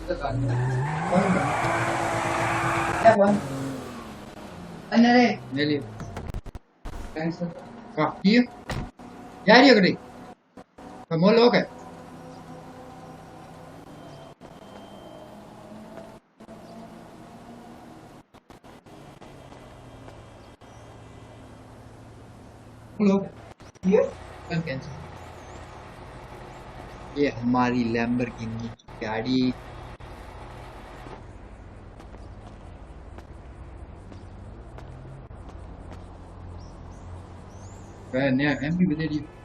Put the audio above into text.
क्या कौन अंदर है ले लियो थैंक्स काफी जा रही है कड़ी कमो लोग है लोग ये कल कैंसिल ये हमारी लैम्बोर्गिनी की गाड़ी नया एमपी भी दे रही है